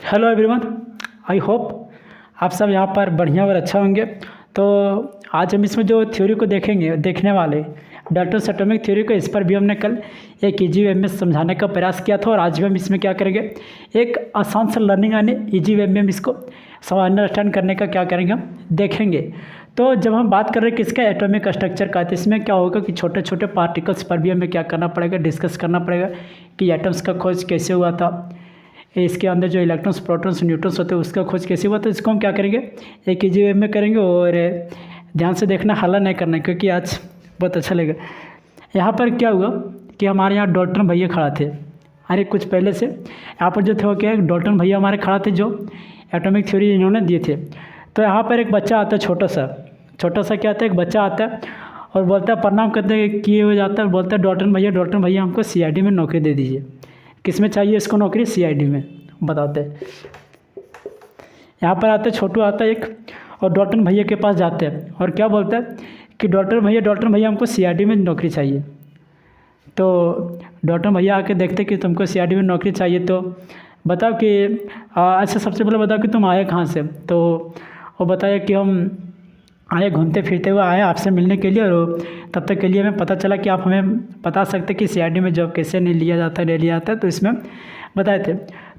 Hello everyone, I hope आप सब यहाँ पर बढ़िया और अच्छा होंगे। तो आज हम इसमें जो थ्योरी को देखने वाले डाल्टन्स एटॉमिक थ्योरी को, इस पर भी हमने कल एक ईजी वे में समझाने का प्रयास किया था और आज भी हम इसमें क्या करेंगे, एक आसान सा लर्निंग यानी ईजी वे में हम इसको अंडरस्टैंड करने का क्या करेंगे, हम देखेंगे। तो जब हम बात कर रहे हैं किसका, एटॉमिक स्ट्रक्चर का, तो इसमें क्या होगा कि छोटे छोटे पार्टिकल्स पर भी हमें क्या करना पड़ेगा, डिस्कस करना पड़ेगा कि एटम्स का खोज कैसे हुआ था, इसके अंदर जो इलेक्ट्रॉन्स प्रोटॉन्स न्यूट्रॉन्स होते हैं उसका खोज कैसे हुआ। तो इसको हम क्या करेंगे, एक ईजी वे में करेंगे और ध्यान से देखना, हल्ला नहीं करना क्योंकि आज बहुत अच्छा लगेगा। यहाँ पर क्या हुआ कि हमारे यहाँ डॉल्टन भैया खड़ा थे, अरे कुछ पहले से यहाँ पर जो थे वो क्या है, डॉल्टन भैया हमारे खड़ा थे जो एटॉमिक थ्योरी इन्होंने दिए थे। तो यहाँ पर एक बच्चा आता है, छोटा सा क्या आता है, एक बच्चा आता है और बोलता है, प्रणाम करते किए हुए जाता है, बोलता है डॉल्टन भैया हमको सीआईडी में नौकरी दे दीजिए। किस में चाहिए इसको नौकरी, सीआईडी में, बताते हैं। यहाँ पर आते छोटू आता है एक और डॉल्टन भैया के पास जाते हैं और क्या बोलता है कि डॉल्टन भैया हमको सीआईडी में नौकरी चाहिए। तो डॉल्टन भैया आके देखते कि तुमको सीआईडी में नौकरी चाहिए, तो बताओ कि अच्छा सबसे पहले बताओ कि तुम आए कहाँ से। तो वो बताया कि हम आए घूमते फिरते हुए आए आपसे मिलने के लिए, और तब तक के लिए हमें पता चला कि आप हमें बता सकते कि सीआईडी में जॉब कैसे नहीं लिया जाता है, तो इसमें बताए थे।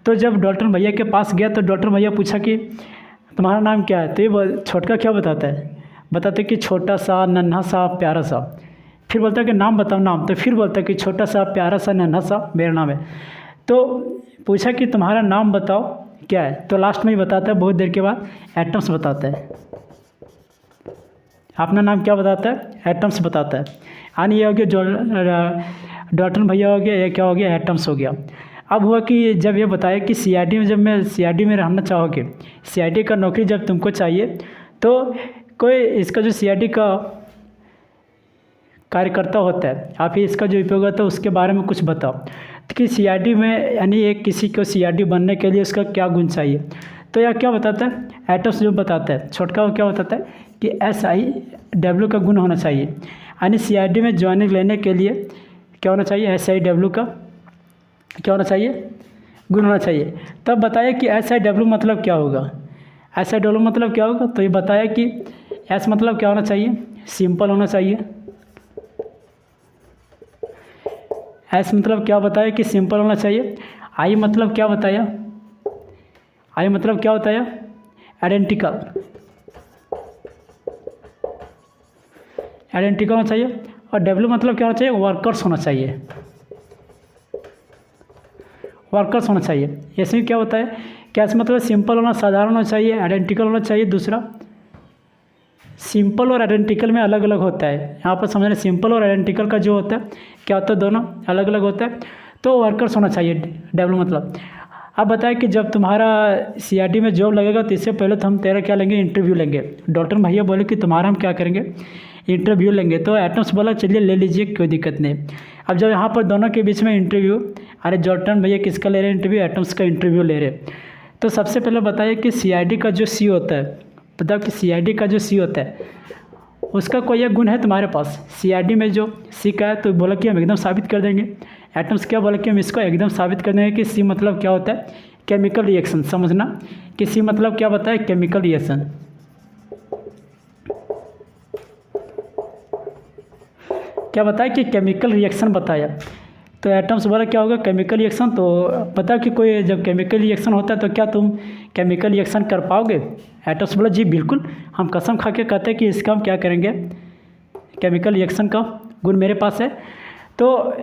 तो जब डॉल्टन भैया के पास गया तो डॉल्टन भैया पूछा कि तुम्हारा नाम क्या है, तो ये छोटका क्या बताते कि छोटा सा, नन्हा सा, प्यारा सा। फिर बोलता है कि नाम बताओ नाम, तो फिर बोलता है कि छोटा सा, प्यारा सा, नन्हा सा मेरा नाम है। तो पूछा कि तुम्हारा नाम बताओ क्या है, तो लास्ट में ही बताता है, बहुत देर के बाद एटम्स बताता है। अपना नाम क्या बताता है, एटम्स बताता है। यानी ये हो गया डॉल्टन भैया हो गया, ये क्या हो गया, एटम्स हो गया। अब हुआ कि जब ये बताया कि सीआईडी में, जब मैं सीआईडी में रहना चाहोगे, सीआईडी का नौकरी जब तुमको चाहिए, तो कोई इसका जो सीआईडी का कार्यकर्ता होता है, आप ही इसका जो उपयोग होता है उसके बारे में कुछ बताओ कि सीआईडी में, यानी एक किसी को सीआईडी बनने के लिए उसका क्या गुण चाहिए। तो यह क्या बताता है, एटम्स जो बताता है, छोटका वो क्या बताता है कि SI/W का गुण होना चाहिए। यानी सीआईडी में ज्वाइनिंग लेने के लिए क्या होना चाहिए, SI/W का क्या होना चाहिए, गुण होना चाहिए। तब बताया कि SI/W मतलब क्या होगा, SI/W मतलब क्या होगा। तो ये बताया कि S मतलब क्या होना चाहिए, सिंपल होना चाहिए। S मतलब क्या बताया कि सिंपल होना चाहिए। I मतलब क्या बताया, I मतलब क्या बताया, आइडेंटिकल होना चाहिए। और W मतलब क्या होना चाहिए, वर्कर्स होना चाहिए। इसमें क्या होता है, कैसे मतलब सिंपल होना, साधारण होना चाहिए, आइडेंटिकल होना चाहिए। दूसरा, सिंपल और आइडेंटिकल में अलग अलग होता है, यहाँ पर समझना, सिंपल और आइडेंटिकल का जो होता है क्या होता है, दोनों अलग अलग होता है। तो वर्कर्स होना चाहिए, W मतलब। अब बताएं कि जब तुम्हारा सीआईडी में जॉब लगेगा तो इससे पहले तो हम तेरा क्या लेंगे, इंटरव्यू लेंगे। डॉल्टन भैया बोले कि तुम्हारा हम क्या करेंगे, इंटरव्यू लेंगे। तो एटम्स बोला चलिए ले लीजिए, कोई दिक्कत नहीं। अब जब यहाँ पर दोनों के बीच में इंटरव्यू, अरे डॉल्टन भैया किसका ले रहे हैं इंटरव्यू, एटम्स का इंटरव्यू ले रहे। तो सबसे पहले बताइए कि सीआईडी का जो सी होता है, बताओ कि सीआईडी का जो सी होता है उसका कोई एक गुण है तुम्हारे पास, सीआईडी में जो सी का है, तो बोला कि हम एकदम साबित कर देंगे। एटम्स क्या बोला कि हम इसको एकदम साबित कर देंगे कि सी मतलब क्या होता है, केमिकल रिएक्शन। समझना कि सी मतलब क्या बताया, केमिकल रिएक्शन। क्या बताया कि केमिकल रिएक्शन बताया। तो एटम्स बोला क्या होगा, केमिकल रिएक्शन। तो पता कि कोई जब केमिकल रिएक्शन होता है तो क्या तुम केमिकल रिएक्शन कर पाओगे। एटम्स बोला जी बिल्कुल, हम कसम खा के कहते हैं कि इसका हम क्या करेंगे, केमिकल रिएक्शन का गुण मेरे पास है। तो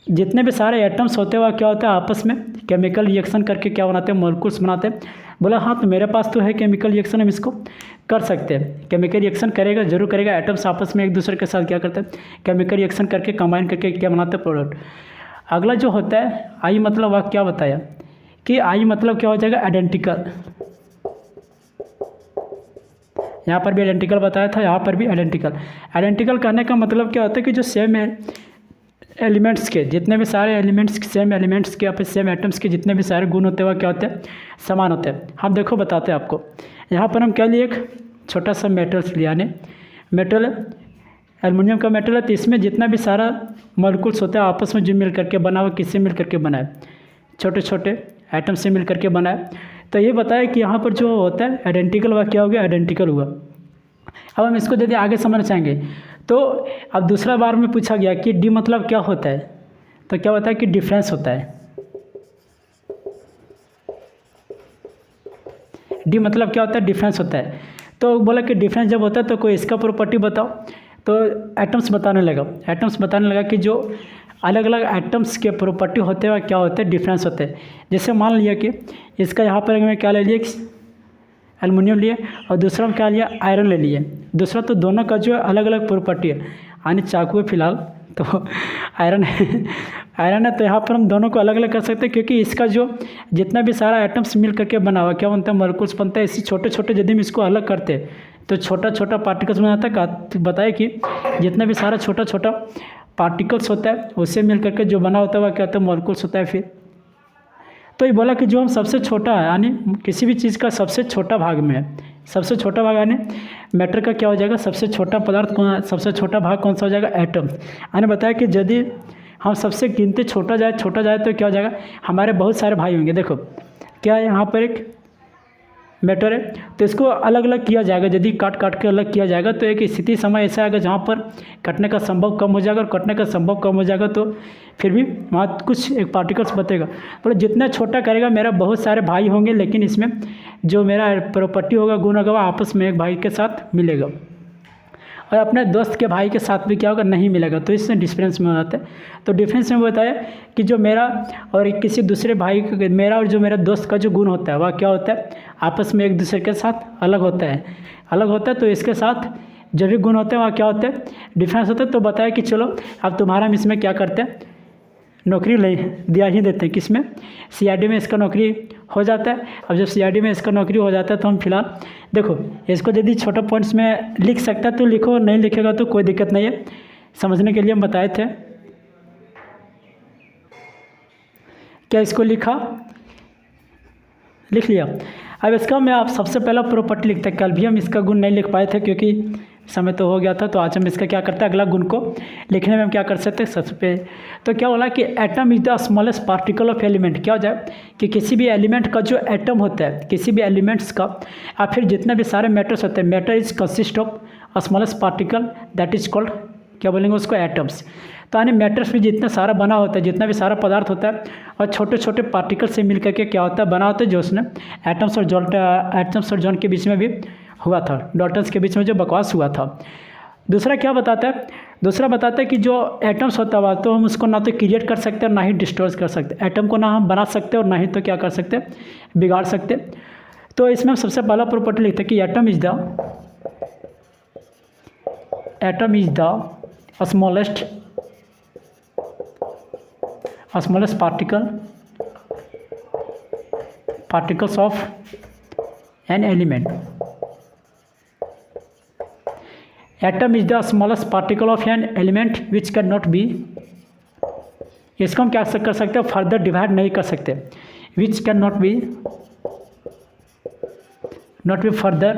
जितने भी सारे एटम्स होते हैं वह क्या होता है, आपस में केमिकल रिएक्शन करके क्या बनाते हैं, मॉलिक्यूल्स बनाते हैं। बोला हाँ, तो मेरे पास तो है केमिकल रिएक्शन, हम इसको कर सकते हैं। केमिकल रिएक्शन करेगा, जरूर करेगा। एटम्स आपस में एक दूसरे के साथ क्या करते हैं, केमिकल रिएक्शन करके कंबाइन करके क्या बनाते हैं, प्रोडक्ट। अगला जो होता है आई मतलब, वह क्या बताया कि आई मतलब क्या हो जाएगा, आइडेंटिकल। यहाँ पर भी आइडेंटिकल बताया था, यहाँ पर भी आइडेंटिकल। आइडेंटिकल कहने का मतलब क्या होता है कि जो सेम एलिमेंट्स के, जितने भी सारे एलिमेंट्स, सेम एलिमेंट्स के या फिर सेम एटम्स के जितने भी सारे गुण होते हैं वह क्या होते हैं, समान होते हैं। हम देखो बताते हैं आपको। यहाँ पर हम क्या लिए, एक छोटा सा मेटल्स लिया, यानी मेटल एल्युमिनियम का मेटल है, तो इसमें जितना भी सारा मॉलिक्यूल्स होता है आपस में जो मिल करके बना हुआ, किससे मिल करके बना है, छोटे छोटे एटम से मिल करके बना है। तो ये बताया कि यहाँ पर जो होता है आइडेंटिकल हुआ, क्या हो गया, आइडेंटिकल हुआ। अब हम इसको यदि आगे समझना चाहेंगे तो अब दूसरा बार में पूछा गया कि डी मतलब क्या होता है, तो क्या होता है कि डिफरेंस होता है। डी मतलब क्या होता है, डिफरेंस होता है। तो बोला कि डिफरेंस जब होता है तो कोई इसका प्रॉपर्टी बताओ, तो एटम्स बताने लगा। एटम्स बताने लगा कि जो अलग अलग एटम्स के प्रॉपर्टी होते हैं वह क्या होते हैं, डिफरेंस होते हैं। जैसे मान लिया कि इसका यहाँ पर मैं क्या ले लिया, एल्युमिनियम लिए, और दूसरा में क्या लिया, आयरन ले लिए। दूसरा तो दोनों का जो अलग अलग प्रॉपर्टी है, यानी चाकू है फिलहाल तो आयरन है आयरन है, तो यहाँ पर हम दोनों को अलग अलग कर सकते हैं, क्योंकि इसका जो जितना भी सारा एटम्स मिल करके बना हुआ क्या बनता है, मॉलिक्यूल्स बनता है। इसी छोटे छोटे यदि हम इसको अलग करते हैं तो छोटा छोटा पार्टिकल्स बन जाता है। बताए कि जितना भी सारा छोटा छोटा पार्टिकल्स होता है उससे मिल करके जो बना होता है वह क्या होता है, मॉलिक्यूल्स होता है। फिर तो ये बोला कि जो हम सबसे छोटा है, यानी किसी भी चीज़ का सबसे छोटा भाग में है, सबसे छोटा भाग यानी मैटर का क्या हो जाएगा, सबसे छोटा पदार्थ कौन, सबसे छोटा भाग कौन सा हो जाएगा, एटम। यानी बताया कि यदि हम सबसे गिनते छोटा जाए तो क्या हो जाएगा, हमारे बहुत सारे भाई होंगे। देखो क्या है, यहाँ पर एक मैटर है, तो इसको अलग अलग किया जाएगा। यदि काट काट के अलग किया जाएगा तो एक स्थिति समय ऐसा आएगा जहाँ पर कटने का संभव कम हो जाएगा, और कटने का संभव कम हो जाएगा तो फिर भी वहाँ कुछ एक पार्टिकल्स बचेगा। तो जितना छोटा करेगा, मेरा बहुत सारे भाई होंगे, लेकिन इसमें जो मेरा प्रॉपर्टी होगा, गुण होगा, वह आपस में एक भाई के साथ मिलेगा, और अपने दोस्त के भाई के साथ भी क्या होगा, नहीं मिलेगा। तो इससे डिफरेंस में आता है। तो डिफरेंस में बताया कि जो मेरा और किसी दूसरे भाई, मेरा और जो मेरा दोस्त का जो गुण होता है वह क्या होता है, आपस में एक दूसरे के साथ अलग होता है, अलग होता है। तो इसके साथ जो भी गुण होते हैं वह क्या होते हैं, डिफरेंस होता है। तो बताया कि चलो अब तुम्हारा हम इसमें क्या करते हैं, नौकरी ले दिया ही देते हैं। किसमें, सीआईडी में इसका नौकरी हो जाता है। अब जब सीआईडी में इसका नौकरी हो जाता है तो हम फिलहाल देखो इसको यदि छोटे पॉइंट्स में लिख सकता है तो लिखो, नहीं लिखेगा तो कोई दिक्कत नहीं है, समझने के लिए हम बताए थे। क्या इसको लिखा, लिख लिया। अब इसका मैं आप सबसे पहला प्रॉपर्टी लिखते हैं। कल भी हम इसका गुण नहीं लिख पाए थे क्योंकि समय तो हो गया था, तो आज हम इसका क्या करते हैं, अगला गुण को लिखने में हम क्या कर सकते हैं, सबसे पे तो क्या बोला कि atom is the smallest particle of element. क्या हो जाए कि किसी भी एलिमेंट का जो एटम होता है, किसी भी एलिमेंट्स का, या फिर जितने भी सारे मैटर्स होते हैं, matter is consist of a smallest particle that is called, क्या बोलेंगे उसको, एटम्स। तो यानी मैटर्स भी जितना सारा बना होता है, जितना भी सारा पदार्थ होता है, और छोटे छोटे पार्टिकल से मिल करके क्या होता है, बना होता है, जो उसने एटम्स और जॉन के बीच में भी हुआ था, डॉल्टन्स के बीच में जो बकवास हुआ था। दूसरा क्या बताता है, दूसरा बताता है कि जो एटम्स होता है तो हम उसको ना तो क्रिएट कर सकते हैं, ना ही डिस्ट्रॉय कर सकते। एटम को ना हम बना सकते और ना ही तो क्या कर सकते, बिगाड़ सकते। तो इसमें हम सबसे पहला प्रॉपर्टी लिखते हैं कि atom is the smallest particles of an element. Atom is the smallest particle of an element which cannot be, इसको हम क्या कर सकते हैं, फर्दर डिवाइड नहीं कर सकते, which cannot be further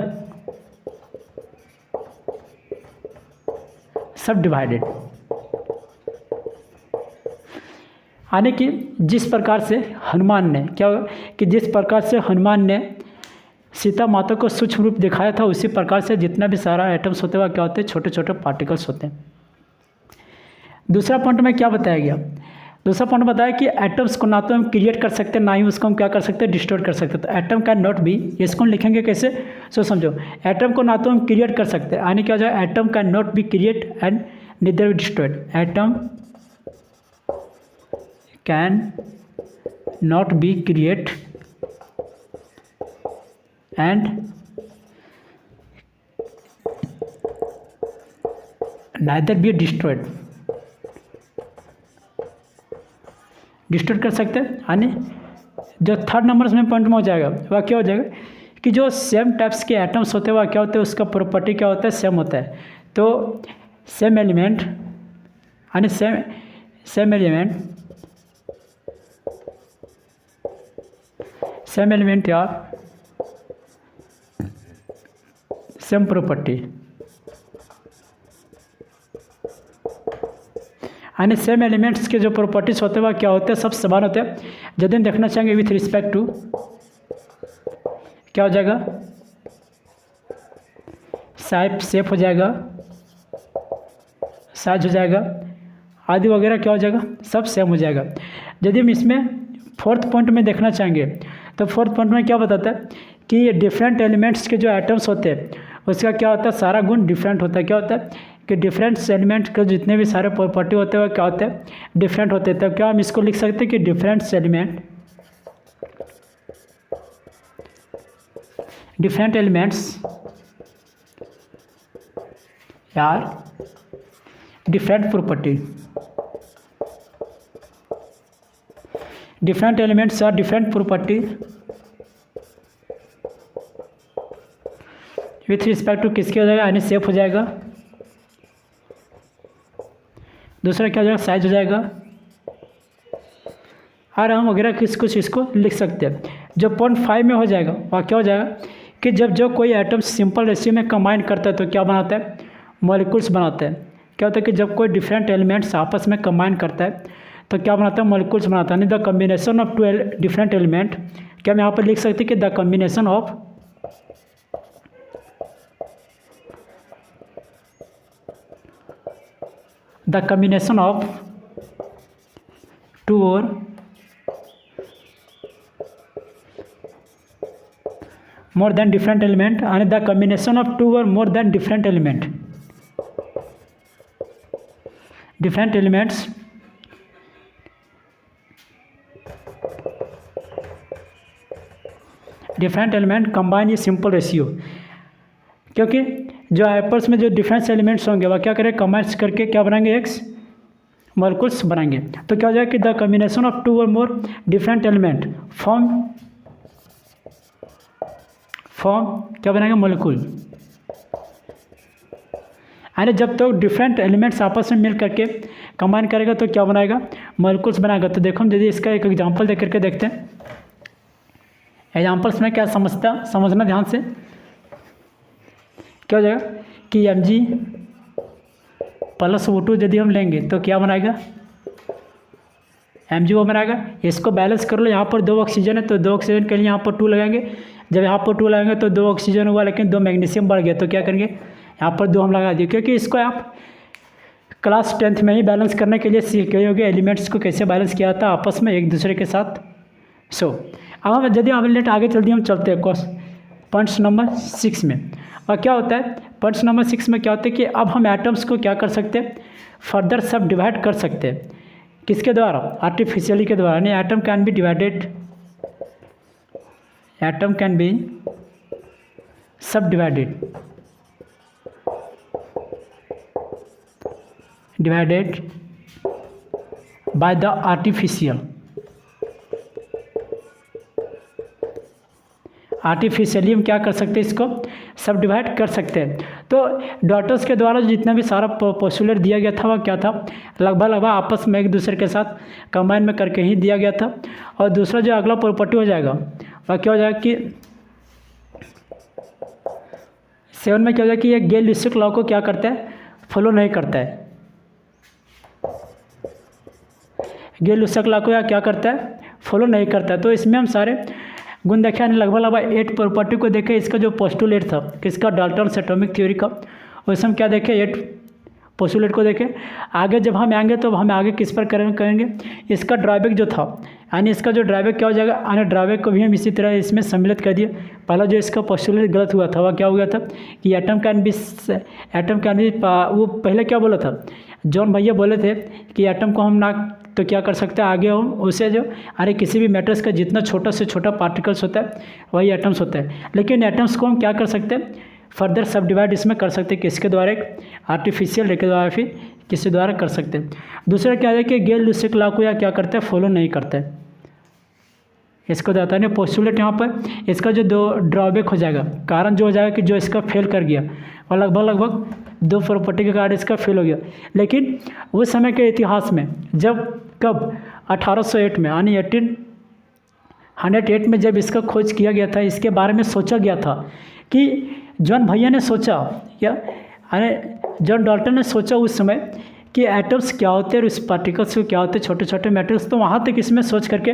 subdivided। यानी कि जिस प्रकार से हनुमान ने क्या कि जिस प्रकार से हनुमान ने सीता माता को सूक्ष्म रूप दिखाया था, उसी प्रकार से जितना भी सारा एटम्स होते हैं वह क्या होते हैं, छोटे छोटे पार्टिकल्स होते हैं। दूसरा पॉइंट में क्या बताया गया, दूसरा पॉइंट बताया कि एटम्स को ना तो हम क्रिएट कर सकते हैं, ना ही उसको हम क्या कर सकते हैं, डिस्ट्रॉय कर सकते हैं। तो एटम कैन नॉट बी, इसको लिखेंगे कैसे, सो समझो, एटम को ना तो हम क्रिएट कर सकते हैं, यानी क्या हो जाए, atom can not be create and neither be destroyed. Atom can not be create and neither be destroyed। Destroy कर सकते हैं, यानी जो थर्ड नंबर में पॉइंट में हो जाएगा वह क्या हो जाएगा कि जो सेम टाइप्स के एटम्स होते हैं वह क्या होते हैं, उसका प्रॉपर्टी क्या होता है, सेम होता है। तो सेम एलिमेंट यानी सेम एलिमेंट या सेम प्रॉपर्टी, यानी सेम एलिमेंट्स के जो प्रॉपर्टीज होते हैं वह क्या होते हैं, सब समान होते हैं। यदि हम देखना चाहेंगे विथ रिस्पेक्ट टू, क्या हो जाएगा, शेप हो जाएगा, साइज हो जाएगा, आदि वगैरह क्या हो जाएगा, सब सेम हो जाएगा। यदि हम इसमें फोर्थ पॉइंट में देखना चाहेंगे तो फोर्थ पॉइंट में क्या बताता है कि ये डिफरेंट एलिमेंट्स के जो एटम्स होते हैं उसका क्या होता है, सारा गुण डिफरेंट होता है। क्या होता है कि डिफरेंट एलिमेंट के जितने भी सारे प्रॉपर्टी होते हैं वो क्या होते हैं, डिफरेंट होते हैं। तब क्या हम इसको लिख सकते हैं कि डिफरेंट एलिमेंट्स यार different property, different elements are different property with respect to किसके हो जाएगा, यानी शेप हो जाएगा, दूसरा क्या हो जाएगा, साइज हो जाएगा, और हम वगैरह कुछ इसको लिख सकते हैं। जो पॉइंट 5 में हो जाएगा वह क्या हो जाएगा कि जब जो कोई आइटम सिंपल रेशियो में कंबाइन करता है तो क्या बनाता है, मॉलिक्यूल्स बनाता है। क्या होता है कि जब कोई डिफरेंट एलिमेंट्स आपस में कंबाइन करता है तो क्या बनाता है, मॉलिक्यूल्स बनाता है। यानी the combination of two different element, क्या हम यहाँ पर लिख सकते हैं कि the combination of two or more than different element, and the combination of two or more than different elements combine ये सिंपल रेशियो, क्योंकि जो आपस में जो डिफरेंस एलिमेंट्स होंगे वह क्या करें, कंबाइन करके क्या बनाएंगे, एक्स मॉलिक्यूल्स बनाएंगे। तो क्या हो जाएगा कि द कम्बिनेशन ऑफ टू और मोर डिफरेंट एलिमेंट फॉर्म क्या बनाएंगे, मॉलिक्यूल। यानी जब तो डिफरेंट एलिमेंट्स आपस में मिल करके कंबाइन करेगा तो क्या बनाएगा, मॉलिक्यूल्स बनाएगा। तो देखो हम यदि इसका एक एग्जांपल देख करके देखते हैं। एग्जांपल्स में क्या समझना ध्यान से, क्या हो जाएगा कि Mg प्लस O2 यदि हम लेंगे तो क्या बनाएगा, MgO बनाएगा। इसको बैलेंस कर लो, यहाँ पर 2 ऑक्सीजन है तो 2 ऑक्सीजन के लिए यहाँ पर 2 लगाएंगे। जब यहाँ पर 2 लगाएंगे तो 2 ऑक्सीजन हुआ, लेकिन 2 मैग्नीशियम बढ़ गया तो क्या करेंगे, यहाँ पर 2 हम लगा दिए। क्योंकि इसको आप क्लास 10th में ही बैलेंस करने के लिए सीख गए होंगे, एलिमेंट्स को कैसे बैलेंस किया था आपस में एक दूसरे के साथ। अब हम यदि हम आगे चलते हैं पॉइंट्स नंबर 6 में। और क्या होता है, पॉइंट्स नंबर 6 में क्या होता है कि अब हम एटम्स को क्या कर सकते हैं, फर्दर सब डिवाइड कर सकते हैं। किसके द्वारा, आर्टिफिशियली के द्वारा। यानी एटम कैन बी सब डिवाइडेड बाय द आर्टिफिशियली हम क्या कर सकते हैं, इसको सब डिवाइड कर सकते हैं। तो डॉटर्स के द्वारा जितना भी सारा पोस्टुलेट दिया गया था वह क्या था, लगभग आपस में एक दूसरे के साथ कंबाइन में करके ही दिया गया था। और दूसरा जो अगला प्रॉपर्टी हो जाएगा वह क्या हो जाएगा कि 7 में क्या हो जाएगा कि ये गेल-ल्यूसिक लॉ को क्या करता है, फॉलो नहीं करता है। गेल-ल्यूसिक लॉ को या क्या करता है, फॉलो नहीं करता है। तो इसमें हम सारे गुण देखे, लगभग 8 प्रॉपर्टी को देखे। इसका जो पोस्टुलेट था किसका, डाल्टन्स एटॉमिक थ्योरी का, उसमें हम क्या देखे, 8 पोस्टुलेट को देखे। आगे जब हम आएंगे तो हम आगे किस पर करेंगे, इसका ड्रॉबैक जो था, यानी इसका जो ड्रॉबैक क्या हो जाएगा, यानी ड्रॉबैक को भी हम इसी तरह इसमें सम्मिलित कर दिए। पहला जो इसका पोस्टुलेट गलत हुआ था वह क्या हो गया था कि एटम कैन बी वो पहले क्या बोला था, जॉन भैया बोले थे कि एटम को हम ना तो क्या कर सकते हैं, आगे हम उसे जो किसी भी मैटर्स का जितना छोटा से छोटा पार्टिकल्स होता है वही एटम्स होता है। लेकिन एटम्स को हम क्या कर सकते हैं, फर्दर सब डिवाइड इसमें कर सकते हैं। किसके द्वारा, एक आर्टिफिशियल के द्वारा, फिर किसी द्वारा कर सकते हैं। दूसरा क्या है कि गेल-ल्यूसिक लॉ को या क्या करता है, फॉलो नहीं करता है। इसको बताता है पोस्टुलेट। यहाँ पर इसका जो 2 ड्रॉबैक हो जाएगा, कारण जो हो जाएगा कि जो इसका फेल कर गया और लगभग 2 प्रॉपर्टी के कारण इसका फेल हो गया। लेकिन उस समय के इतिहास में कब 1808 में, यानी 1808 में जब इसका खोज किया गया था, इसके बारे में सोचा गया था कि जॉन भैया ने सोचा, या जॉन डाल्टन ने सोचा उस समय कि एटम्स क्या होते हैं और इस पार्टिकल्स को क्या होते हैं, छोटे छोटे मैटर्स। तो वहाँ तक इसमें सोच करके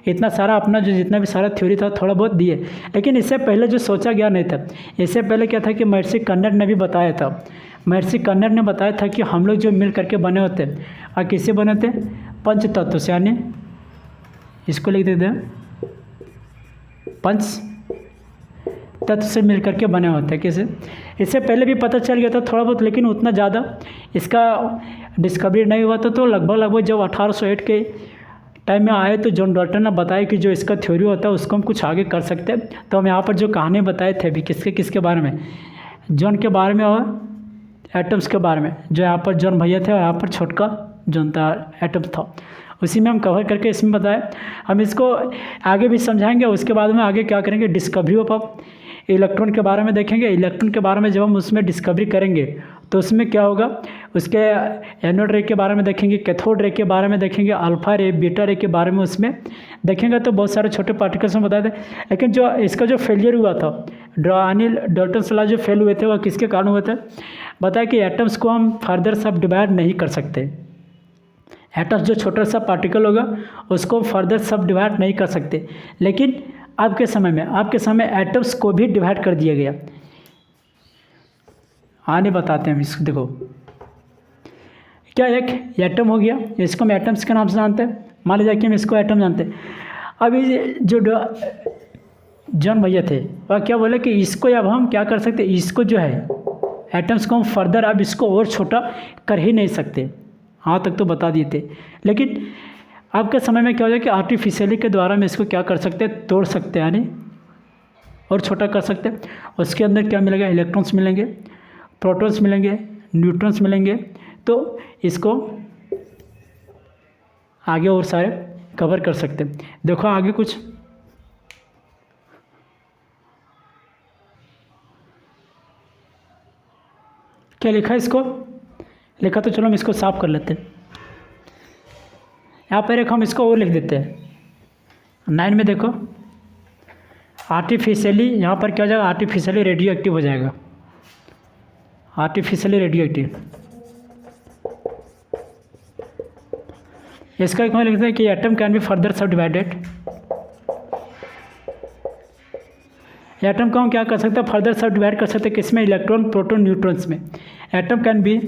इतना सारा अपना जो जितना भी सारा थ्योरी था थोड़ा बहुत दिए, लेकिन इससे पहले जो सोचा गया नहीं था। इससे पहले क्या था कि महर्षि कन्नड़ ने भी बताया था, महर्षि कन्नड़ ने बताया था कि हम लोग जो मिल करके बने होते हैं, और किससे बने होते हैं, पंच तत्व से, यानी इसको लिख देते हैं पंच तत्व से मिल करके बने होते हैं। किसे, इससे पहले भी पता चल गया था थोड़ा बहुत, लेकिन उतना ज़्यादा इसका डिस्कवरी नहीं हुआ था। तो लगभग जब 1808 के टाइम में आए तो जॉन डाल्टन ने बताया कि जो इसका थ्योरी होता है उसको हम कुछ आगे कर सकते हैं। तो हम यहाँ पर जो कहानी बताए थे अभी किसके बारे में, जॉन के बारे में और एटम्स के बारे में। जो यहाँ पर जॉन भैया थे और यहाँ पर छोटका जॉन था, एटम्स था, उसी में हम कवर करके इसमें बताया। हम इसको आगे भी समझाएंगे, उसके बाद में आगे क्या करेंगे, डिस्कवरी ऑफ इलेक्ट्रॉन के बारे में देखेंगे। इलेक्ट्रॉन के बारे में जब हम उसमें डिस्कवरी करेंगे तो उसमें क्या होगा, उसके एनोड रे के बारे में देखेंगे, कैथोड रे के बारे में देखेंगे, अल्फा रे, बीटा रे के बारे में उसमें देखेंगे। तो बहुत सारे छोटे पार्टिकल्स में बताए थे। लेकिन जो इसका जो फेलियर हुआ था, डाल्टन्स लॉ जो फेल हुए थे वह किसके कारण हुए थे, बताया कि एटम्स को हम फर्दर सब डिवाइड नहीं कर सकते। एटम्स जो छोटा सा पार्टिकल होगा उसको फर्दर सब डिवाइड नहीं कर सकते। लेकिन आपके समय एटम्स को भी डिवाइड कर दिया गया। आने बताते हैं हम इसको। देखो क्या, एक एटम हो गया, इसको हम एटम्स के नाम से जानते हैं, मान लीजिए कि हम इसको एटम जानते हैं। अभी जो जॉन भैया थे वह क्या बोले कि इसको अब हम क्या कर सकते, इसको जो है एटम्स को हम फर्दर अब इसको और छोटा कर ही नहीं सकते। हाँ तक तो बता दिए थे, लेकिन आपके समय में क्या हो जाए कि आर्टिफिशियली के द्वारा हम इसको क्या कर सकते हैं, तोड़ सकते हैं, यानी और छोटा कर सकते हैं। उसके अंदर क्या मिलेगा, इलेक्ट्रॉन्स मिलेंगे, प्रोटॉन्स मिलेंगे, न्यूट्रॉन्स मिलेंगे। तो इसको आगे और सारे कवर कर सकते हैं। देखो आगे कुछ क्या लिखा है, इसको लिखा तो चलो हम इसको साफ कर लेते हैं। यहाँ पर एक हम इसको और लिख देते हैं 9 में। देखो आर्टिफिशियली, यहाँ पर क्या हो जाएगा, आर्टिफिशियली रेडियो एक्टिव हो जाएगा, आर्टिफिशियली रेडियो एक्टिव। इसका एक लिखते हैं कि एटम कैन बी फर्दर सब डिवाइडेड। एटम को हम क्या कर सकते हैं, फर्दर सब डिवाइड कर सकते हैं, किसमें, इलेक्ट्रॉन, प्रोटॉन, न्यूट्रॉन्स में। एटम कैन बी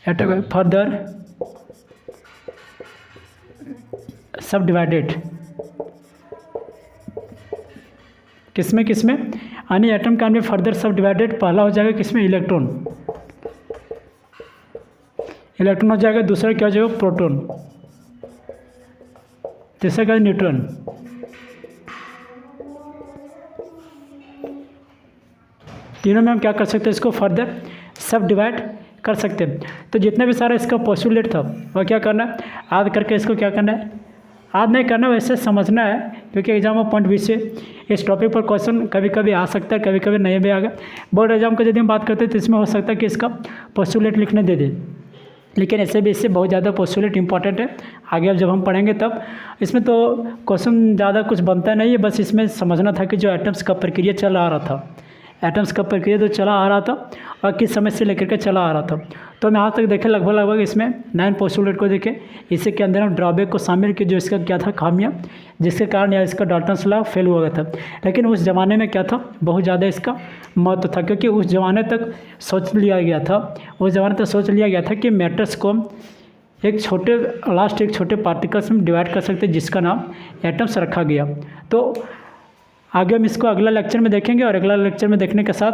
फर्दर सब डिवाइडेड, किसमें यानी एटम कैन बी फर्दर सब डिवाइडेड। पहला हो जाएगा किसमें, इलेक्ट्रॉन हो जाएगा, दूसरा क्या हो जाएगा, प्रोटॉन, तीसरा क्या, न्यूट्रॉन। तीनों में हम क्या कर सकते हैं, इसको फर्दर सब डिवाइड कर सकते हैं। तो जितना भी सारा इसका पोस्टुलेट था वह क्या करना है, याद करके इसको क्या करना है, याद नहीं करना, वैसे समझना है, क्योंकि एग्जाम में पॉइंट भी से इस टॉपिक पर क्वेश्चन कभी कभी आ सकता है, कभी कभी नहीं भी आ गया। बोर्ड एग्जाम का यदि हम बात करते हैं तो इसमें हो सकता है कि इसका पोस्टुलेट लिखने दे दे, लेकिन ऐसे भी इससे बहुत ज़्यादा पोस्टुलेट इंपॉर्टेंट है। आगे अब जब हम पढ़ेंगे तब इसमें तो क्वेश्चन ज़्यादा कुछ बनता नहीं है, बस इसमें समझना था कि जो एटम्स का प्रक्रिया चल आ रहा था, एटम्स का प्रक्रिया तो चला आ रहा था और किस समय से लेकर के चला आ रहा था। तो हम यहाँ तक देखें लगभग इसमें 9 पोस्टुलेट को देखें। इसी के अंदर हम ड्रॉबैक को शामिल किया, जो इसका क्या था, खामियाँ, जिसके कारण यह इसका डाल्टन्स लॉ फेल हुआ था। लेकिन उस ज़माने में क्या था, बहुत ज़्यादा इसका महत्व था, क्योंकि उस ज़माने तक सोच लिया गया था कि मैटर्स को हम एक छोटे पार्टिकल्स में डिवाइड कर सकते हैं, जिसका नाम एटम्स रखा गया। तो आगे हम इसको अगला लेक्चर में देखेंगे, और अगला लेक्चर में देखने के साथ